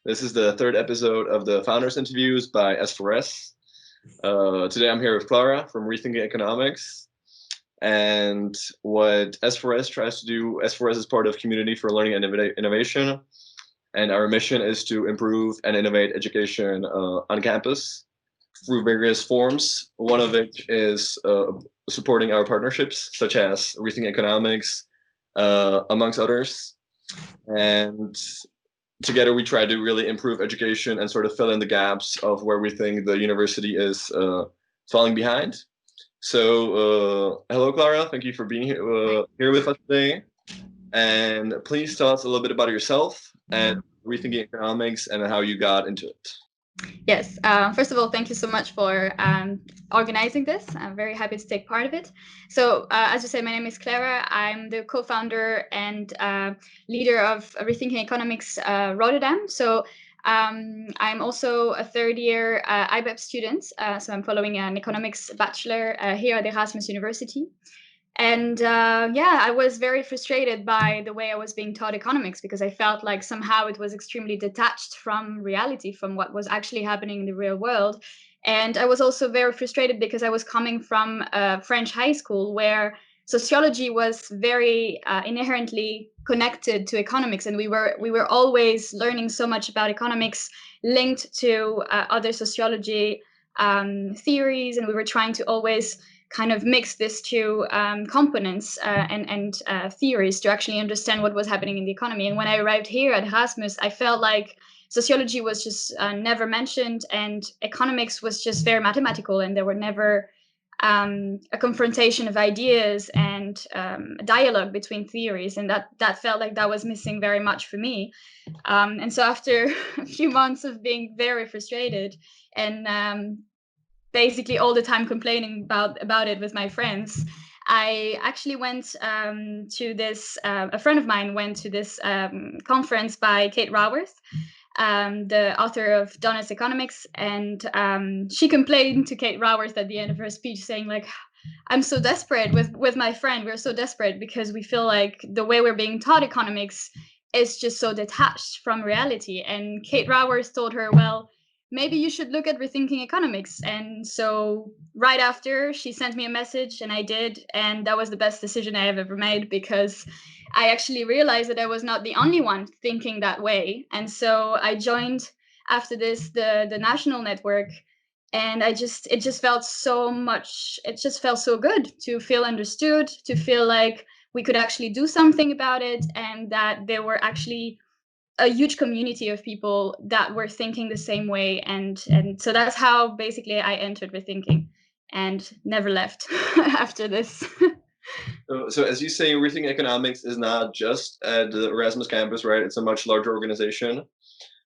This is the third episode of the Founders Interviews by S4S. Today I'm here with Clara from Rethinking Economics. And what S4S tries to do, S4S is part of Community for Learning and Innovation. And our mission is to improve and innovate education on campus through various forms. One of which is supporting our partnerships, such as Rethinking Economics, amongst others. And together we try to really improve education and sort of fill in the gaps of where we think the university is falling behind. So, hello, Clara. Thank you for being here with us today. And please tell us a little bit about yourself and rethinking economics and how you got into it. Yes. First of all, thank you so much for organizing this. I'm very happy to take part of it. So, as you said, my name is Clara. I'm the co-founder and leader of Rethinking Economics Rotterdam. So, I'm also a third-year IBEP student. So, I'm following an economics bachelor here at Erasmus University. And yeah, I was very frustrated by the way I was being taught economics because I felt like somehow it was extremely detached from reality, from what was actually happening in the real world. And I was also very frustrated because I was coming from a French high school where sociology was very inherently connected to economics, and we were always learning so much about economics linked to other sociology theories, and we were trying to always kind of mix these two components and theories to actually understand what was happening in the economy. And when I arrived here at Erasmus, I felt like sociology was just never mentioned, and economics was just very mathematical, and there were never a confrontation of ideas and a dialogue between theories, and that felt like that was missing very much for me. And so after a few months of being very frustrated and basically all the time complaining about it with my friends, I actually went to this. A friend of mine went to this conference by Kate Raworth, the author of Donna's Economics, and she complained to Kate Raworth at the end of her speech, saying like, "I'm so desperate with my friend. We're so desperate because we feel like the way we're being taught economics is just so detached from reality." And Kate Raworth told her, "Well, maybe you should look at rethinking economics." And so right after, she sent me a message, and I did, and that was the best decision I have ever made because I actually realized that I was not the only one thinking that way. And so I joined after this the national network, and it just felt so much, it just felt so good to feel understood, to feel like we could actually do something about it, and that there were actually a huge community of people that were thinking the same way. And so that's how basically I entered Rethinking and never left after this. So, as you say, Rethinking Economics is not just at the Erasmus campus, right? It's a much larger organization.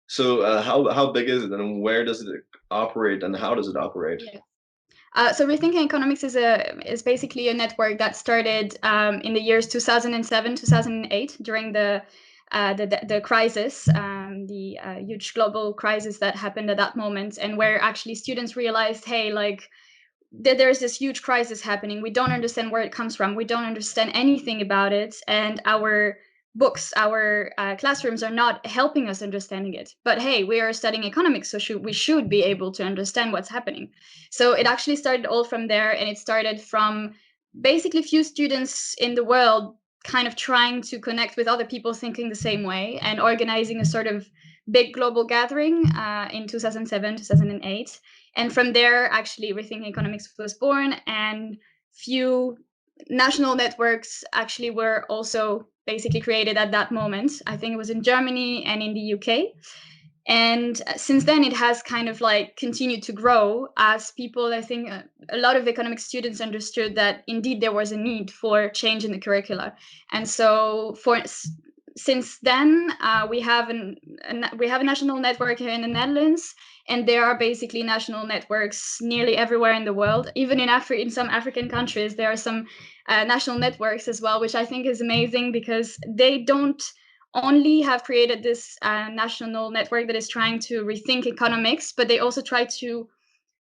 So, how big is it, and where does it operate, and how does it operate? Yeah. So Rethinking Economics is basically a network that started in the years 2007, 2008 during the crisis, the huge global crisis that happened at that moment, and where actually students realized, hey, like there's this huge crisis happening. We don't understand where it comes from. We don't understand anything about it, and our books, our classrooms are not helping us understanding it. But hey, we are studying economics, so we should be able to understand what's happening. So it actually started all from there, and it started from basically few students in the world kind of trying to connect with other people thinking the same way and organizing a sort of big global gathering in 2007, 2008. And from there, actually, Rethinking Economics was born, and few national networks actually were also basically created at that moment. I think it was in Germany and in the UK. And since then, it has kind of like continued to grow as people, I think a lot of economic students understood that indeed there was a need for change in the curricula. And so since then, we have a national network here in the Netherlands, and there are basically national networks nearly everywhere in the world. Even in some African countries, there are some national networks as well, which I think is amazing because they don't only have created this national network that is trying to rethink economics, but they also try to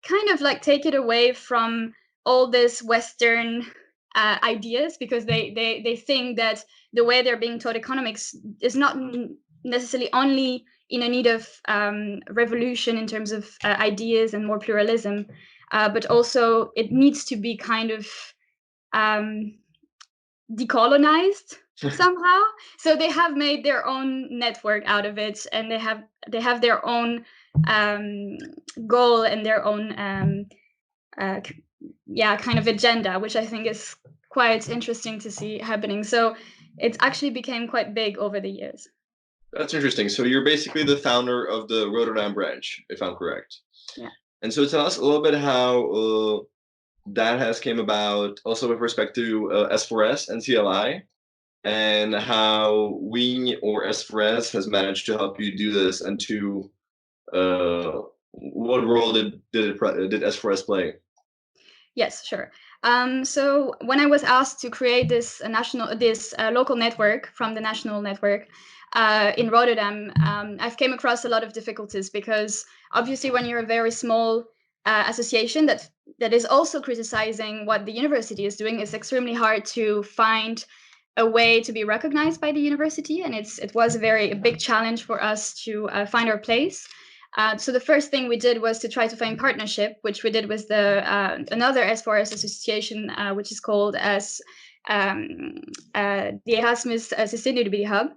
kind of like take it away from all this Western ideas, because they think that the way they're being taught economics is not necessarily only in a need of revolution in terms of ideas and more pluralism, but also it needs to be kind of decolonized somehow. So they have made their own network out of it, and they have their own goal and their own kind of agenda, which I think is quite interesting to see happening. So it actually became quite big over the years. That's interesting. So you're basically the founder of the Rotterdam branch, if I'm correct. Yeah. And so tell us a little bit how that has came about, also with respect to S4S and CLI, and how we or S4S has managed to help you do this, and to what role did S4S play? Yes, sure. So when I was asked to create this local network from the national network in Rotterdam, I've came across a lot of difficulties, because obviously when you're a very small association that is also criticizing what the university is doing, it's extremely hard to find a way to be recognized by the university, and it was a big challenge for us to find our place. So the first thing we did was to try to find partnership, which we did with another S4S association, which is called as the Erasmus Sustainability Hub,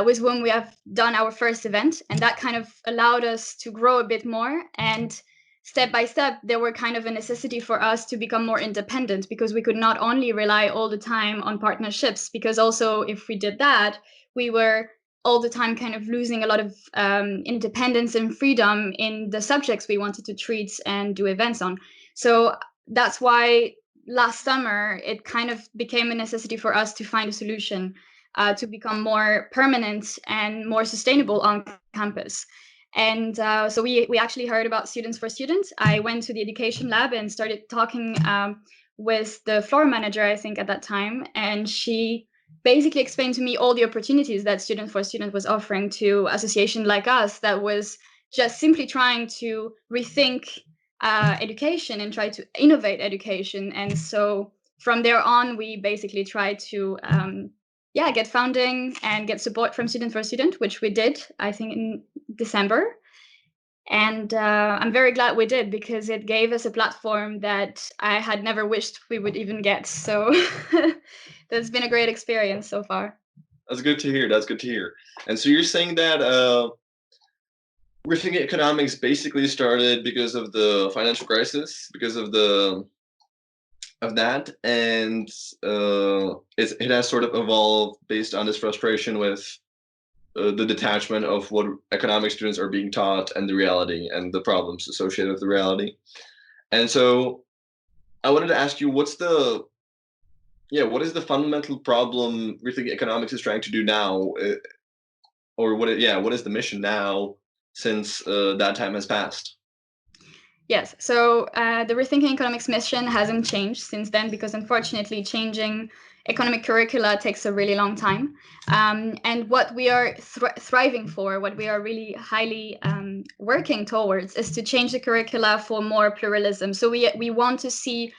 with whom we have done our first event, and that kind of allowed us to grow a bit more. And step by step, there were kind of a necessity for us to become more independent, because we could not only rely all the time on partnerships, because also if we did that, we were all the time kind of losing a lot of independence and freedom in the subjects we wanted to treat and do events on. So that's why last summer it kind of became a necessity for us to find a solution to become more permanent and more sustainable on campus. And so we actually heard about Students for Students. I went to the education lab and started talking with the floor manager, I think, at that time, and she basically explained to me all the opportunities that Student for Student was offering to association like us, that was just simply trying to rethink education and try to innovate education. And so from there on, we basically tried to get funding and get support from Student for Student, which we did, I think, in December. And I'm very glad we did, because it gave us a platform that I had never wished we would even get. So that's been a great experience so far. That's good to hear. That's good to hear. And so you're saying that Rethinking Economics basically started because of the financial crisis, because of that, and it has sort of evolved based on this frustration with the detachment of what economics students are being taught and the reality and the problems associated with the reality. And so I wanted to ask you, what is the fundamental problem Rethinking Economics is trying to do now, or what is the mission now, since that time has passed? Yes, so the Rethinking Economics mission hasn't changed since then, because unfortunately changing economic curricula takes a really long time. And what we are thriving for, what we are really highly working towards, is to change the curricula for more pluralism. So we want to see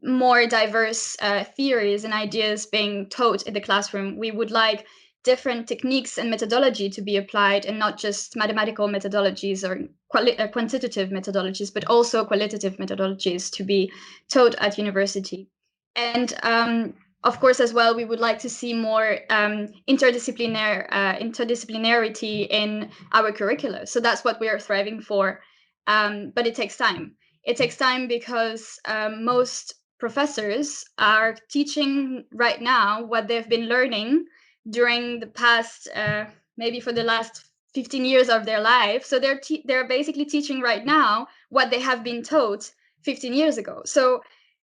more diverse theories and ideas being taught in the classroom. We would like different techniques and methodology to be applied, and not just mathematical methodologies or quantitative methodologies, but also qualitative methodologies to be taught at university. And of course, as well, we would like to see more interdisciplinarity in our curricula. So that's what we are thriving for. But it takes time. It takes time because most professors are teaching right now what they've been learning during the past, maybe for the last 15 years of their life. So they're basically teaching right now what they have been taught 15 years ago. So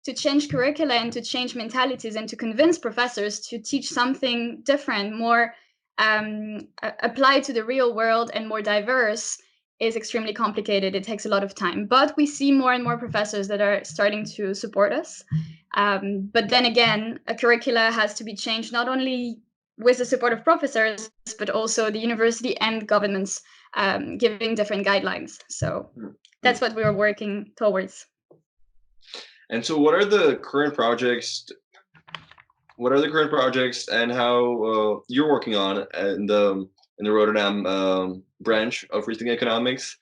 to change curricula and to change mentalities and to convince professors to teach something different, more applied to the real world and more diverse, is extremely complicated. It takes a lot of time, but we see more and more professors that are starting to support us. But then again, a curricula has to be changed not only with the support of professors, but also the university and governments giving different guidelines. So that's what we are working towards. And so what are the current projects? What are the current projects, and how you're working on in the Rotterdam branch of Rethinking Economics,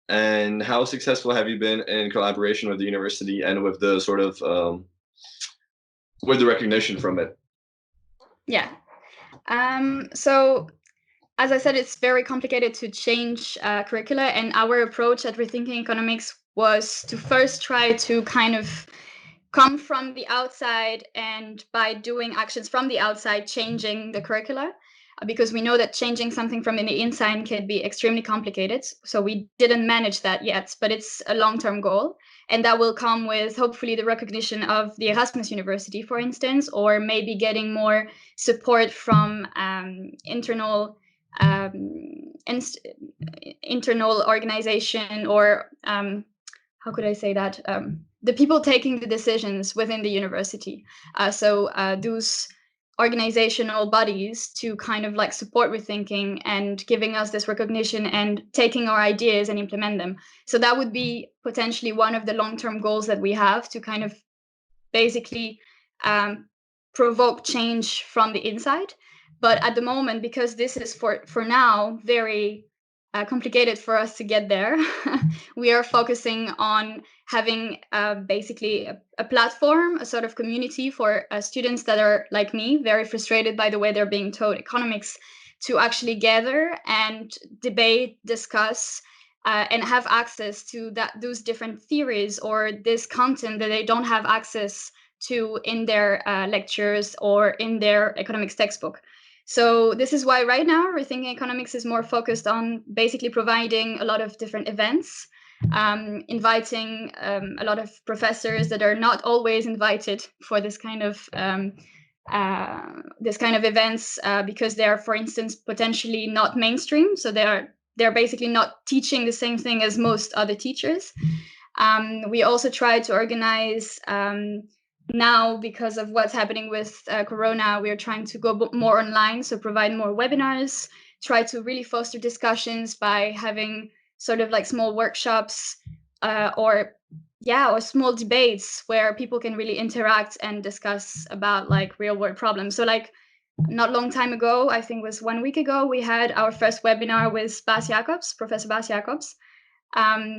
and how successful have you been in collaboration with the university and with the sort of with the recognition from it? Yeah. So as I said, it's very complicated to change curricula, and our approach at Rethinking Economics was to first try to kind of come from the outside, and by doing actions from the outside, changing the curricula, because we know that changing something from the inside can be extremely complicated. So we didn't manage that yet, but it's a long-term goal. And that will come with hopefully the recognition of the Erasmus University, for instance, or maybe getting more support from um, internal organization, or how could I say that? The people taking the decisions within the university. So those organizational bodies to kind of like support rethinking and giving us this recognition and taking our ideas and implement them. So that would be potentially one of the long-term goals that we have, to kind of basically provoke change from the inside. But at the moment, because this is for now very complicated for us to get there, we are focusing on having basically a platform, a sort of community for students that are like me, very frustrated by the way they're being taught economics, to actually gather and debate, discuss, and have access to those different theories or this content that they don't have access to in their lectures or in their economics textbook. So this is why right now Rethinking Economics is more focused on basically providing a lot of different events, inviting a lot of professors that are not always invited for this kind of events, because they are, for instance, potentially not mainstream. So they're basically not teaching the same thing as most other teachers. We also try to organize now, because of what's happening with Corona, we are trying to go more online, so provide more webinars, try to really foster discussions by having sort of like small workshops or small debates where people can really interact and discuss about like real world problems. So like not long time ago, I think it was 1 week ago, we had our first webinar with Professor Bas Jacobs.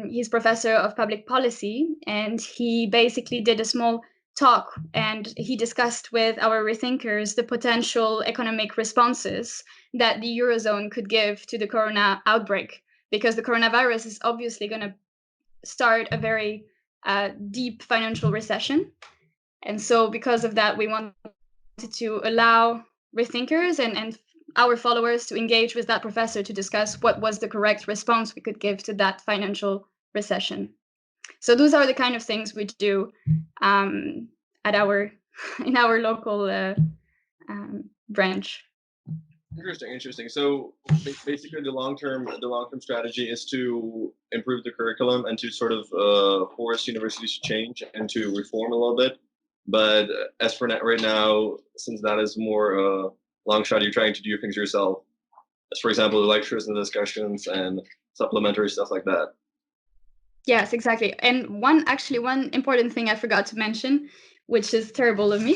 He's professor of public policy, and he basically did a small talk, and he discussed with our rethinkers the potential economic responses that the Eurozone could give to the corona outbreak, because the coronavirus is obviously going to start a very deep financial recession. And so because of that, we wanted to allow rethinkers and our followers to engage with that professor to discuss what was the correct response we could give to that financial recession. So those are the kind of things we do at our in our local branch. Interesting. So basically, the long-term strategy is to improve the curriculum and to sort of force universities to change and to reform a little bit. But as for right now, since that is more long shot, you're trying to do things yourself. As for example, the lectures and discussions and supplementary stuff like that. Yes, exactly. And one important thing I forgot to mention, which is terrible of me.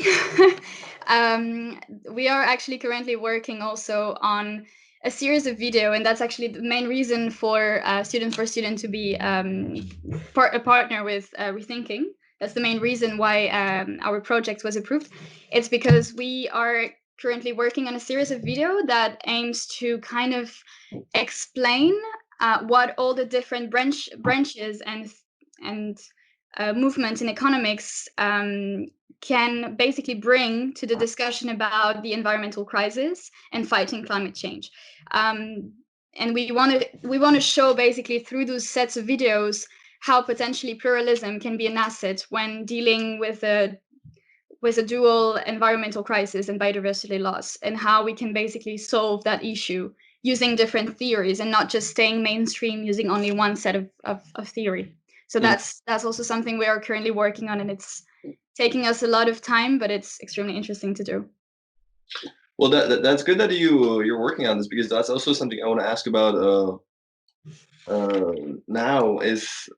We are actually currently working also on a series of video, and that's actually the main reason for Student to be a partner with Rethinking. That's the main reason why our project was approved. It's because we are currently working on a series of video that aims to kind of explain what all the different branches and movements in economics can basically bring to the discussion about the environmental crisis and fighting climate change. And we want to show basically through those sets of videos how potentially pluralism can be an asset when dealing with a dual environmental crisis and biodiversity loss, and how we can basically solve that issue using different theories and not just staying mainstream using only one set of theory. So that's also something we are currently working on, and it's taking us a lot of time, but it's extremely interesting to do. Well, that's good that you're working on this, because that's also something I want to ask about now. Is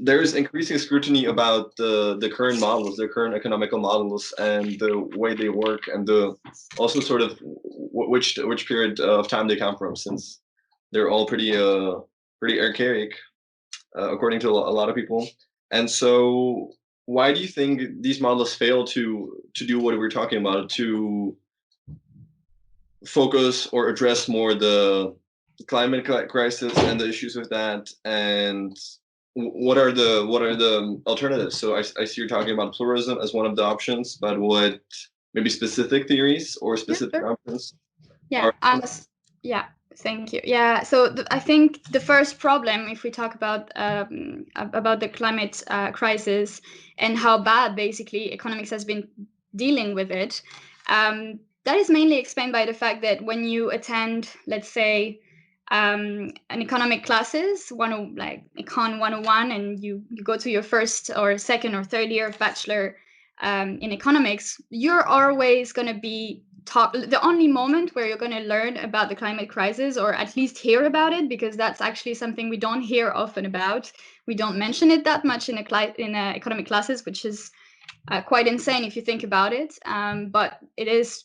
there's increasing scrutiny about the current models, the current economical models, and the way they work, and the also sort of which period of time they come from. Since they're all pretty archaic, according to a lot of people. And so, why do you think these models fail to do what we're talking about, to focus or address more the climate crisis and the issues with that? And what are the alternatives? So I see you're talking about pluralism as one of the options, but what maybe specific theories or Yeah, specific sure. options Yeah. are? Yeah. Thank you. Yeah. So I think the first problem, if we talk about the climate crisis and how bad basically economics has been dealing with it, that is mainly explained by the fact that when you attend, let's say, an economic classes, like Econ 101, and you go to your first or second or third year of bachelor in economics, you're always going to be the only moment where you're going to learn about the climate crisis, or at least hear about it, because that's actually something we don't hear often about. We don't mention it that much in economic classes, which is quite insane if you think about it. But it is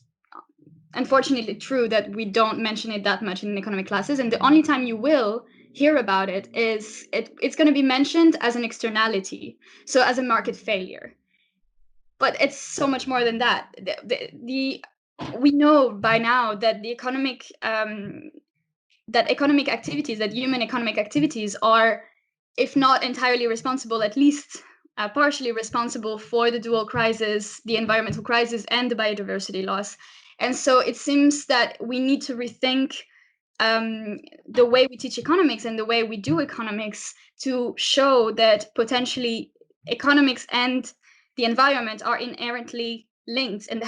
unfortunately true that we don't mention it that much in economic classes, and the only time you will hear about it is it's going to be mentioned as an externality, so as a market failure. But it's so much more than that. We know by now that the economic activities, that human economic activities are, if not entirely responsible, at least partially responsible for the dual crisis, the environmental crisis, and the biodiversity loss. And so it seems that we need to rethink the way we teach economics and the way we do economics, to show that potentially economics and the environment are inherently linked, and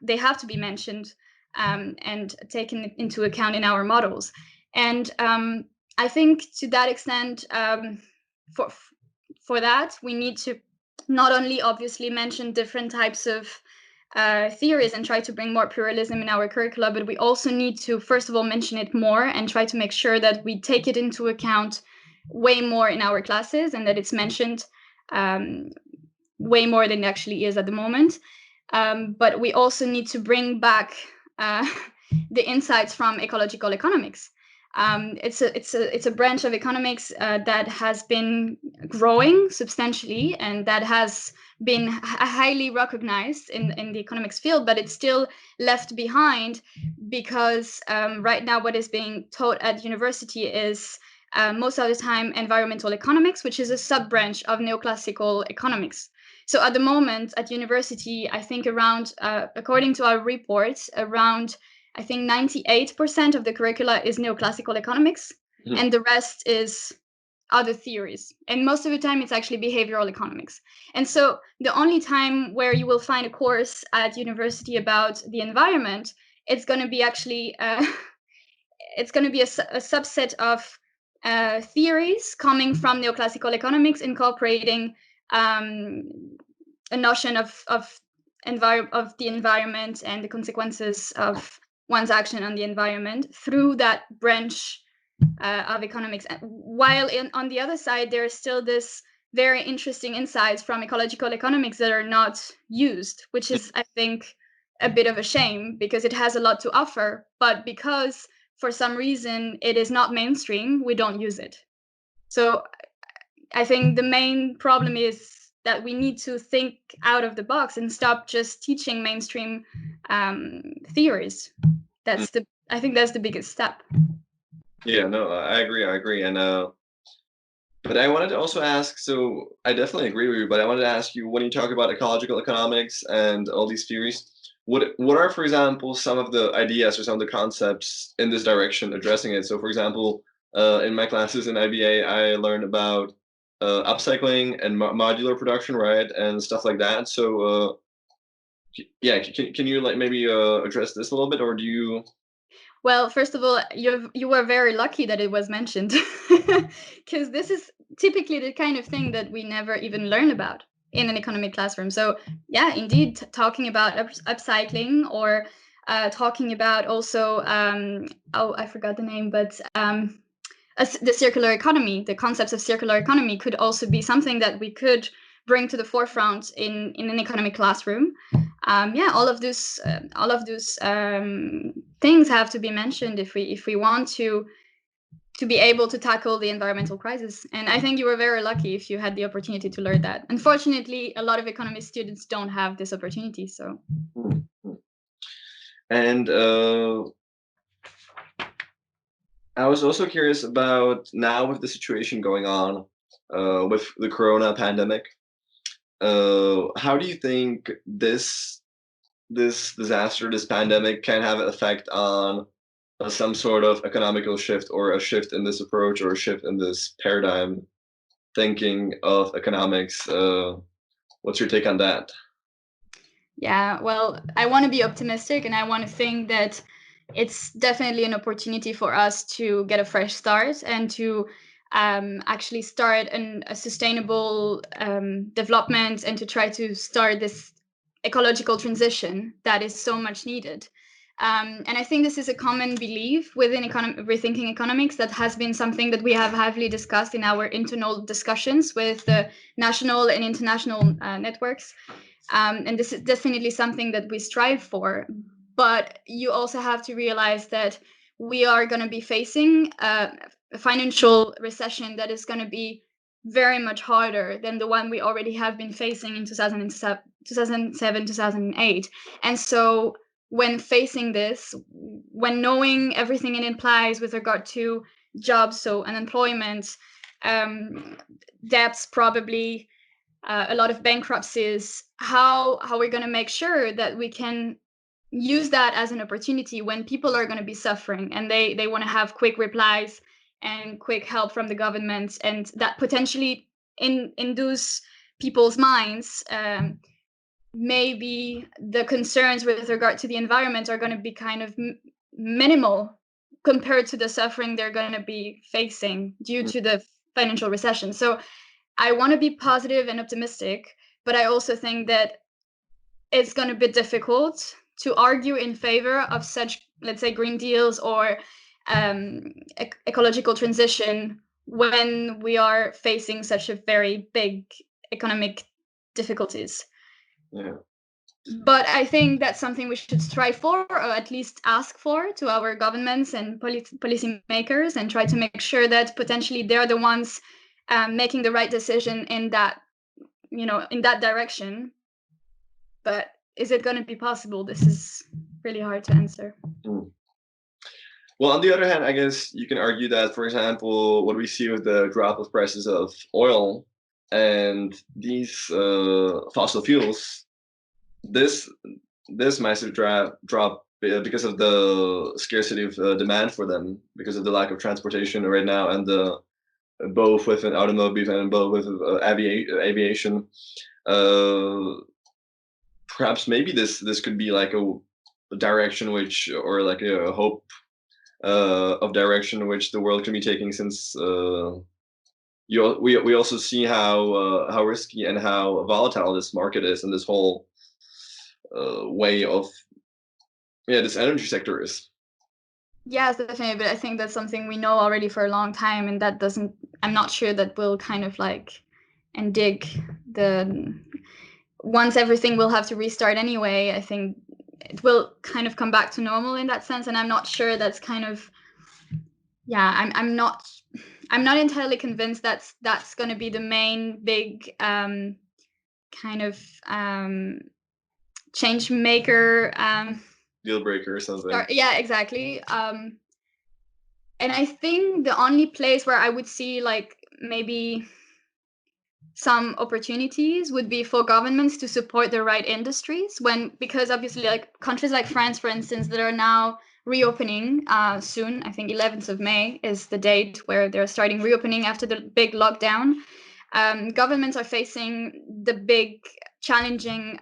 they have to be mentioned and taken into account in our models. And I think to that extent, for that, we need to not only obviously mention different types of theories and try to bring more pluralism in our curricula, but we also need to, first of all, mention it more and try to make sure that we take it into account way more in our classes, and that it's mentioned way more than it actually is at the moment. But we also need to bring back the insights from ecological economics. It's a branch of economics that has been growing substantially, and that has been highly recognized in the economics field, but it's still left behind because right now what is being taught at university is most of the time environmental economics, which is a sub-branch of neoclassical economics. So at the moment at university, I think around, according to our reports, around, I think 98% of the curricula is neoclassical economics, Mhm. and the rest is other theories. And most of the time it's actually behavioral economics. And so the only time where you will find a course at university about the environment, it's going to be actually, it's going to be a subset of theories coming from neoclassical economics, incorporating a notion of the environment and the consequences of one's action on the environment through that branch of economics. While on the other side, there is still this very interesting insights from ecological economics that are not used, which is, I think, a bit of a shame, because it has a lot to offer, but because for some reason it is not mainstream, we don't use it. So I think the main problem is that we need to think out of the box and stop just teaching mainstream theories. I think that's the biggest step. Yeah, no, I agree. I agree. And but I wanted to also ask, so I definitely agree with you, but I wanted to ask you, when you talk about ecological economics and all these theories, what are, for example, some of the ideas or some of the concepts in this direction addressing it? So, for example, in my classes in IBA, I learned about upcycling and modular production, right, and stuff like that. So, yeah, can you like maybe address this a little bit, or do you? Well, first of all, you were very lucky that it was mentioned, because this is typically the kind of thing that we never even learn about in an economic classroom. So yeah, indeed, talking about upcycling, or talking about also oh, I forgot the name, but the circular economy, the concepts of circular economy could also be something that we could bring to the forefront in an economic classroom. Yeah, all of those things have to be mentioned if we want to to be able to tackle the environmental crisis. And I think you were very lucky if you had the opportunity to learn that. Unfortunately, a lot of economics students don't have this opportunity. So, And I was also curious about now with the situation going on with the corona pandemic. How do you think this disaster, this pandemic, can have an effect on some sort of economical shift or a shift in this approach or a shift in this paradigm thinking of economics? What's your take on that? yeah, well, I want to be optimistic and I want to think that it's definitely an opportunity for us to get a fresh start and to actually start a sustainable development and to try to start this ecological transition that is so much needed. And I think this is a common belief within rethinking economics that has been something that we have heavily discussed in our internal discussions with the national and international networks. And this is definitely something that we strive for. But you also have to realize that we are going to be facing a financial recession that is going to be very much harder than the one we already have been facing in 2007, 2008. And so when facing this, when knowing everything it implies with regard to jobs, so unemployment, debts probably, a lot of bankruptcies, how we're going to make sure that we can use that as an opportunity when people are going to be suffering and they want to have quick replies and quick help from the government, and that potentially induce people's minds, maybe the concerns with regard to the environment are going to be kind of minimal compared to the suffering they're going to be facing due to the financial recession. So I want to be positive and optimistic, but I also think that it's going to be difficult to argue in favor of such, let's say, green deals or ecological transition when we are facing such a very big economic difficulties. Yeah. But I think that's something we should strive for, or at least ask for, to our governments and policy makers, and try to make sure that potentially they're the ones making the right decision in that, in that direction. But is it going to be possible? This is really hard to answer. Well, on the other hand, I guess you can argue that, for example, what we see with the drop of prices of oil and these fossil fuels, this massive drop because of the scarcity of demand for them, because of the lack of transportation right now, and both with an automobile and both with aviation. Perhaps maybe this could be like a direction which, or like a hope of direction which the world can be taking, since we also see how risky and how volatile this market is, and this whole way of this energy sector is. Yes, definitely. But I think that's something we know already for a long time, and that doesn't. I'm not sure that will kind of like and dig the. Once everything will have to restart anyway, I think it will kind of come back to normal in that sense, and I'm not sure that's kind of. Yeah, I'm not entirely convinced that's going to be the main big kind of change maker, Deal breaker or something. yeah, exactly. And I think the only place where I would see like maybe some opportunities would be for governments to support the right industries, because obviously, like countries like France, for instance, that are now reopening soon. I think 11th of May is the date where they're starting reopening after the big lockdown. Governments are facing the big challenging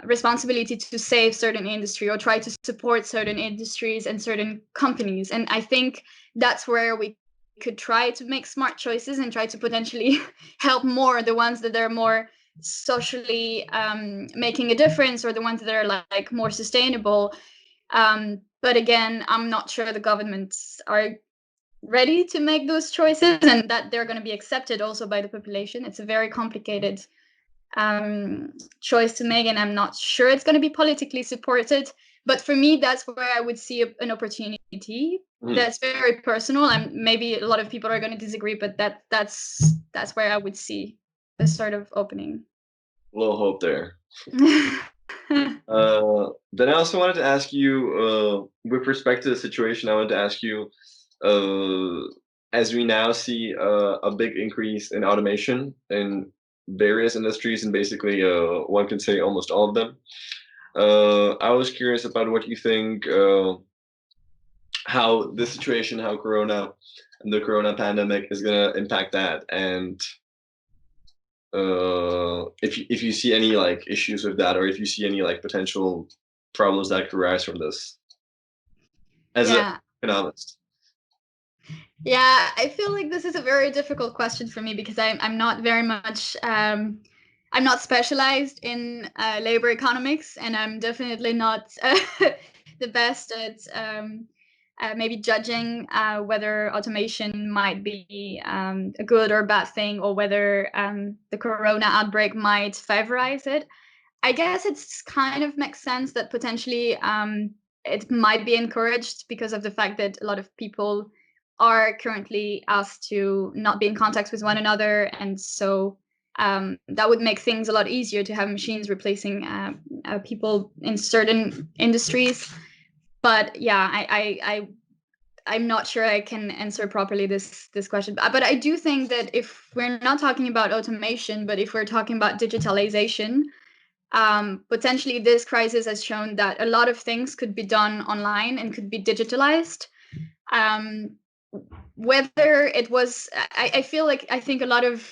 responsibility to save certain industry or try to support certain industries and certain companies. And I think that's where we could try to make smart choices and try to potentially help more the ones that are more socially making a difference, or the ones that are like more sustainable. But again, I'm not sure the governments are ready to make those choices and that they're going to be accepted also by the population. It's a very complicated choice to make, and I'm not sure it's going to be politically supported. But for me, that's where I would see an opportunity. Mhm. that's very personal, and maybe a lot of people are going to disagree, but that's where I would see the sort of opening. A little hope there. Then I also wanted to ask you, with respect to the situation, I wanted to ask you, uh, as we now see a big increase in automation in various industries, and basically, one can say almost all of them. I was curious about what you think, how this situation, how Corona and the Corona pandemic is gonna impact that, and if you see any like issues with that, or if you see any like potential problems that could arise from this as an Yeah. economist. Yeah, I feel like this is a very difficult question for me because I'm not very much I'm not specialized in labor economics, and I'm definitely not the best at maybe judging whether automation might be a good or bad thing, or whether the corona outbreak might favorize it. I guess it's kind of makes sense that potentially it might be encouraged because of the fact that a lot of people are currently asked to not be in contact with one another, and so that would make things a lot easier to have machines replacing people in certain industries. But yeah, I'm not sure I can answer properly this question. But I do think that if we're not talking about automation, but if we're talking about digitalization, potentially this crisis has shown that a lot of things could be done online and could be digitalized. Um, whether it was, I feel like I think a lot of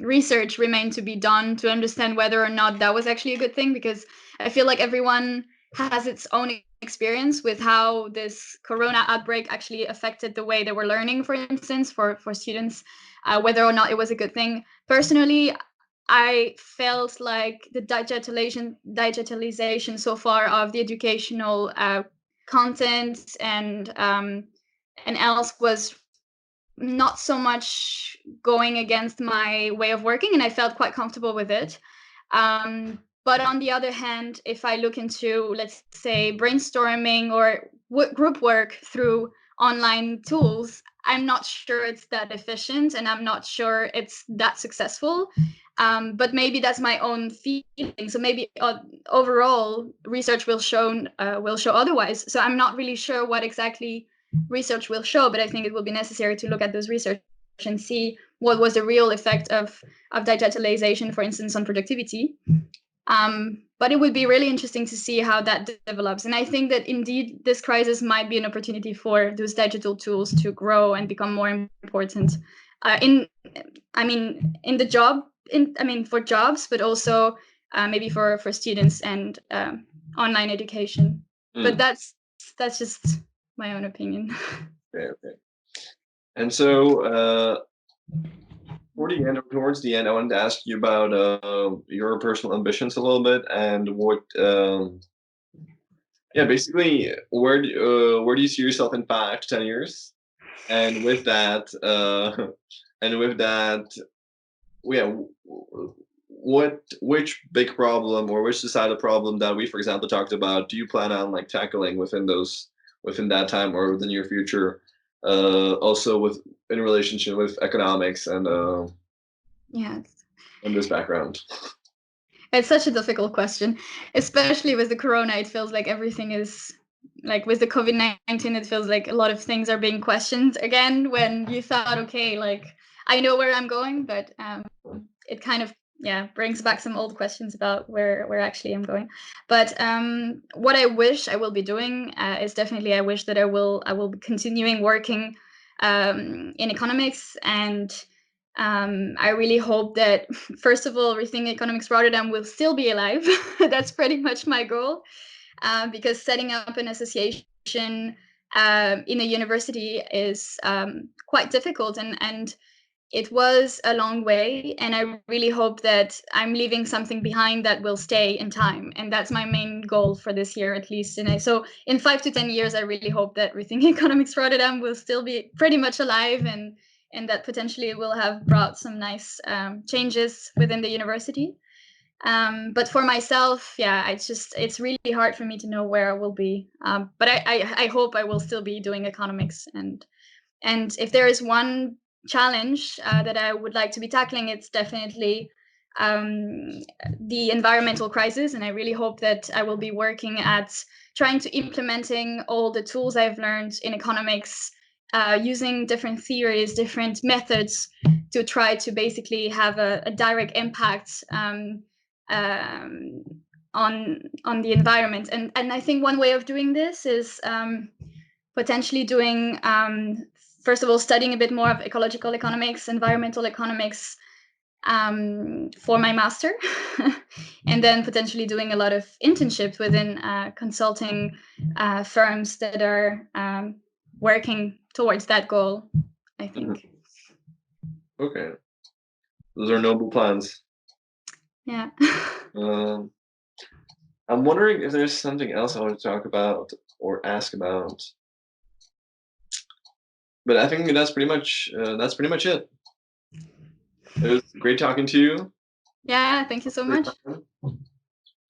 research remained to be done to understand whether or not that was actually a good thing, because I feel like everyone has its own experience with how this corona outbreak actually affected the way they were learning, for instance, for students, whether or not it was a good thing. Personally, I felt like the digitalization so far of the educational content and else was not so much going against my way of working, and I felt quite comfortable with it. But on the other hand, if I look into, let's say, brainstorming or group work through online tools, I'm not sure it's that efficient, and I'm not sure it's that successful. But maybe that's my own feeling. So maybe overall research will show otherwise. So I'm not really sure what exactly research will show, but I think it will be necessary to look at those research and see what was the real effect of digitalization, for instance, on productivity. But it would be really interesting to see how that develops. And I think that indeed this crisis might be an opportunity for those digital tools to grow and become more important in the job, for jobs, but also maybe for students and online education. But Mm, that's just my own opinion. okay, okay. And so, for the end or towards the end, I wanted to ask you about your personal ambitions a little bit, and what, yeah, basically, where do you see yourself in 5 to 10 years? And with that, and with that, yeah, which big problem or which societal problem that we, for example, talked about, do you plan on like tackling within that time or the near future? Also with in relationship with economics Yes. and this background. It's such a difficult question, especially with the corona. It feels like everything is like with the COVID-19, it feels like a lot of things are being questioned again when you thought, okay, like I know where I'm going, but it kind of brings back some old questions about where actually I'm going. But what I wish I will be doing is definitely I wish that I will be continuing working in economics, and I really hope that first of all, Rethinking Economics Rotterdam will still be alive. That's pretty much my goal, because setting up an association in a university is quite difficult, and it was a long way, and I really hope that I'm leaving something behind that will stay in time, and that's my main goal for this year at least. And so in 5 to 10 years, I really hope that Rethinking Economics Rotterdam will still be pretty much alive, and that potentially will have brought some nice changes within the university. But for myself, yeah, it's really hard for me to know where I will be. But I hope I will still be doing economics. And if there is one challenge that I would like to be tackling, it's definitely the environmental crisis. And I really hope that I will be working at trying to implementing all the tools I've learned in economics, using different theories, different methods to try to basically have a direct impact um, on the environment. And I think one way of doing this is potentially doing first of all, studying a bit more of ecological economics, environmental economics for my master, and then potentially doing a lot of internships within consulting firms that are working towards that goal, I think. Okay. Those are noble plans. Yeah. Um, I'm wondering if there's something else I want to talk about or ask about. But I think that's pretty much it. It was great talking to you Yeah, thank you so much.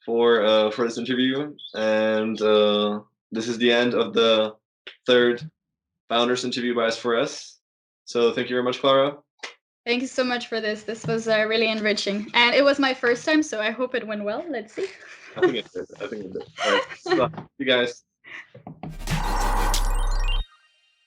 for this interview, and this is the end of the third founders interview by S4S. So thank you very much, Clara. Thank you so much for this. This was really enriching, and it was my first time, so I hope it went well. Let's see. I think it did. All right. So, you guys.